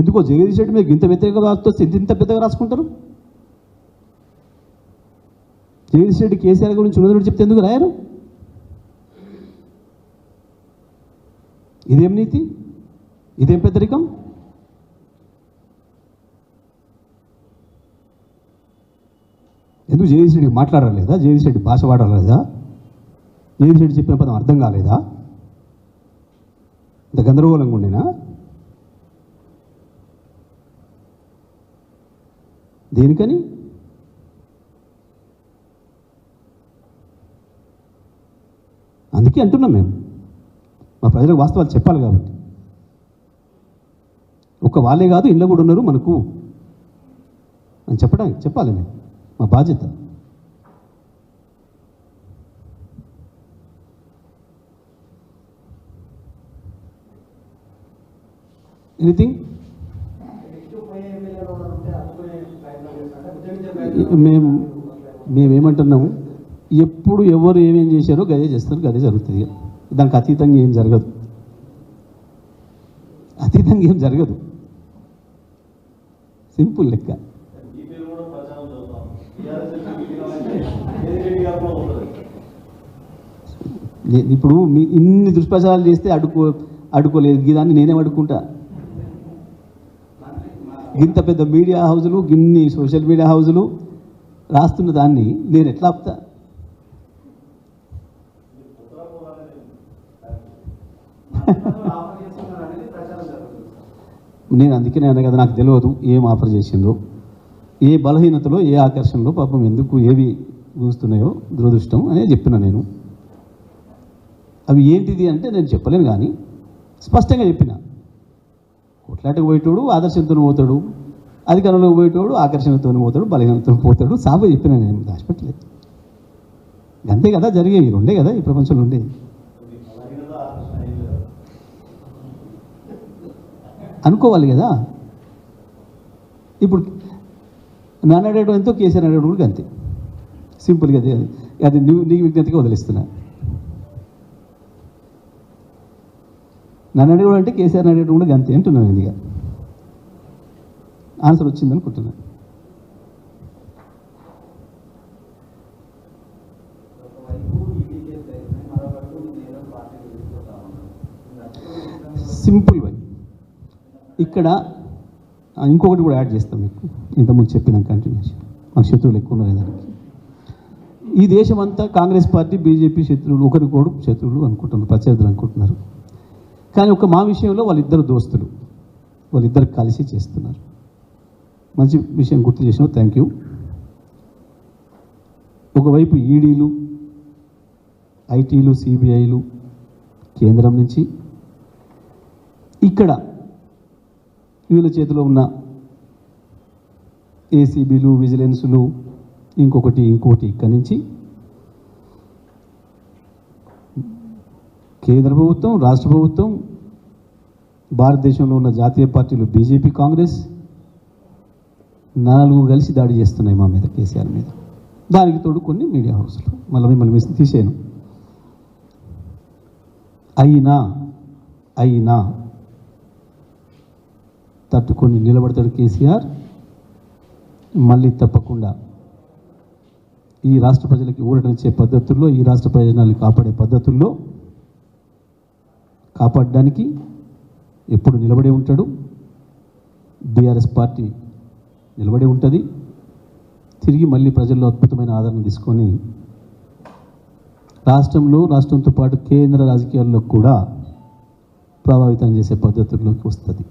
ఎందుకో జగదీష్ రెడ్డి మీద ఇంత వ్యతిరేకంగా రాస్తే ఇంత పెద్దగా రాసుకుంటారు? జగదీష్ రెడ్డి కేసీఆర్ గురించి ఉన్నది చెప్తే ఎందుకు రాయరు? ఇదేం నీతి? ఇదేం పెద్దరికం? ఎందుకు జగదీష్ రెడ్డి మాట్లాడలేదా? జగదీష్ రెడ్డి భాష వాడలేదా? జగదీష్ రెడ్డి చెప్పిన పదం అర్థం కాలేదా? ఇంత గందరగోళంగా ఉండేనా? దేనికని? అందుకే అంటున్నాం మేము, మా ప్రజలకు వాస్తవాలు చెప్పాలి కాబట్టి. ఒక్క వాళ్ళే కాదు, ఇళ్ళ కూడా ఉన్నారు మనకు అని చెప్పాలి నేను, మా బాధ్యత. ఎనీథింగ్? మేమేమంటున్నాము, ఎప్పుడు ఎవరు ఏమేం చేశారో గదే చేస్తారు, గదే జరుగుతుంది. దానికి అతీతంగా ఏం జరగదు, అతీతంగా ఏం జరగదు. సింపుల్ లెక్క. ఇప్పుడు మీ ఇన్ని దుష్ప్రచారాలు చేస్తే అడుకోలేదు, దాన్ని నేనేం అడుక్కుంటా? ఇంత పెద్ద మీడియా హౌజులు, గిన్ని సోషల్ మీడియా హౌజులు రాస్తున్న దాన్ని నేను ఎట్లా ఆపుతా? నేను అందుకనే అన్నా కదా, నాకు తెలియదు ఏం ఆఫర్ చేసిండ్రు, ఏ బలహీనతలో, ఏ ఆకర్షణలో పాపం ఎందుకు ఏవి చూస్తున్నాయో దురదృష్టం అనే చెప్పిన నేను. అవి ఏంటిది అంటే నేను చెప్పలేను, కానీ స్పష్టంగా చెప్పిన. కొట్లాటకు పోయేటోడు ఆదర్శంతో పోతాడు, అధికారంలోకి పోయేటోడు ఆకర్షణతో పోతాడు, బలహీనతతో పోతాడు. సాగు చెప్పిన నేను, దాచిపెట్టలేదు. అంతే కదా జరిగేవి, రెండే కదా ఈ ప్రపంచంలో ఉండేవి. అనుకోవాలి కదా. ఇప్పుడు నన్ను అడగడం ఎంతో, కేసీఆర్ అడగడం కూడా అంతే. సింపుల్గా అది నీకు విజ్ఞతగా వదిలిస్తున్నా. నన్ను అడగడం అంటే కేసీఆర్ అడగడం కూడా అంతే అంటున్నాను. ఇదిగా ఆన్సర్ వచ్చింది అనుకుంటున్నాను. Simple why. ఇక్కడ ఇంకొకటి కూడా యాడ్ చేస్తాం మీకు, ఇంతకుముందు చెప్పిన కంటిన్యూషన్. మన శత్రువులు ఎక్కువ ఉన్నారు దానికి. ఈ దేశం అంతా కాంగ్రెస్ పార్టీ, బీజేపీ శత్రువులు, ఒకరికోడు శత్రువులు అనుకుంటున్నారు, ప్రత్యర్థులు అనుకుంటున్నారు. కానీ ఒక మా విషయంలో వాళ్ళిద్దరు దోస్తులు, వాళ్ళిద్దరు కలిసి చేస్తున్నారు. మంచి విషయం గుర్తు చేసినావు, థ్యాంక్ యూ. ఒకవైపు ఈడీలు, ఐటీలు, సిబిఐలు కేంద్రం నుంచి, ఇక్కడ వీళ్ళ చేతిలో ఉన్న ఏసీబీలు, విజిలెన్సులు, ఇంకొకటి ఇక్కడి నుంచి కేంద్ర ప్రభుత్వం, రాష్ట్ర ప్రభుత్వం, భారతదేశంలో ఉన్న జాతీయ పార్టీలు బీజేపీ, కాంగ్రెస్ 4 కలిసి దాడి చేస్తున్నాయి మా మీద, కేసీఆర్ మీద. దానికి తోడు కొన్ని మీడియా హౌస్లు. మిమ్మల్ని తీసేను. అయినా తట్టుకొని నిలబడతాడు కేసీఆర్. మళ్ళీ తప్పకుండా ఈ రాష్ట్ర ప్రజలకి ఊరటనిచ్చే పద్ధతుల్లో, ఈ రాష్ట్ర ప్రయోజనాలు కాపాడే పద్ధతుల్లో కాపాడడానికి ఎప్పుడు నిలబడే ఉంటాడు. బీఆర్ఎస్ పార్టీ నిలబడి ఉంటుంది. తిరిగి మళ్ళీ ప్రజల్లో అద్భుతమైన ఆదరణ తీసుకొని రాష్ట్రంతో పాటు కేంద్ర రాజకీయాల్లో కూడా ప్రభావితం చేసే పద్ధతుల్లోకి వస్తుంది.